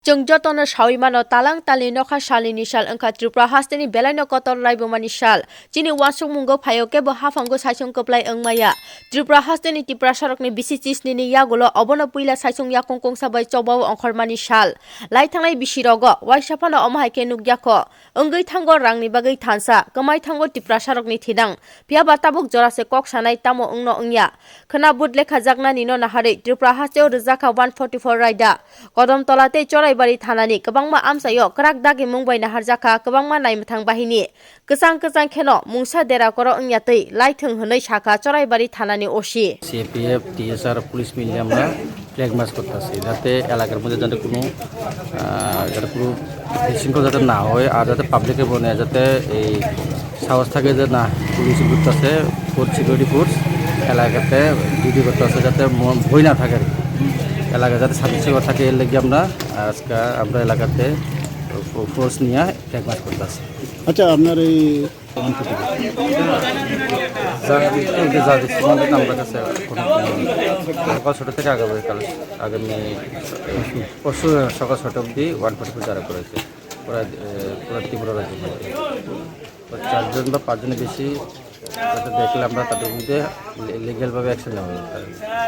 Jotona Shawimano Talang Tali Noka Shalini Shal Anka Tripura Hasteni Belano Kotor Raibomani Shal, Jini Wansung Mungo Payoke Hafango Saisung Koplai Angmaya, Tripura Hasteni Tipra Sharokni Bisitis Nini Yagulo, Obono Puila Saisung Yakong Sabai Chobo Onkormani Shal, Laitangai Bishirogo, Waishapana Omhaike Nugyako, Ungai Tango Rangni Bagai Tansa, Kamai Tango Tipra Sharokni Tidang, Piabatabuk Jorase Kok Sanai Tamo Ungno Ungya, Kana Budle Kazakna Nino Nahari, Tripura Hasteo Rizaka 144 Raida, Kodom Tolate Chora Bari Thanani Kabangma Amsayo Krak Dagi Mumbai Naharjaka Kabangma Naimthang Bahini Kesang Keno Mungsa Dera Koro Nyatei Laitung Hunai Shaka Chorai Bari Thanani Oshi CPF TSR police মিলে আমরা flag March করতেছি যাতে এলাকার মধ্যে যাতে কোনো বিশৃঙ্খল যাতে না হয় আর যাতে পাবলিকের মনে যাতে এই সাহস থাকে যে না পুলিশ ঘুরতেছে ফোর্স সিকিউরিটি ফোর্স এলাকাতে ডিউটি করতেছে যাতে ভয় না থাকে এলাকা যাতে শান্তিশৃঙ্খলা থাকে এর লেগে আমরা এলাকাতে ফোর্স নিয়ে ফ্ল্যাগ মার্চ করতেছি। আচ্ছা আপনার এই আমরা কাছে সকাল 6টা থেকে আগামী পরশু সকাল 6টা অবধি 144 যারা করেছে পুরো ত্রিপুরা রাজ্যের মধ্যে 4জন বা 5জনের বেশি দেখলে আমরা তাদের মধ্যে লিগ্যালভাবে অ্যাকশন নেওয়া হবে।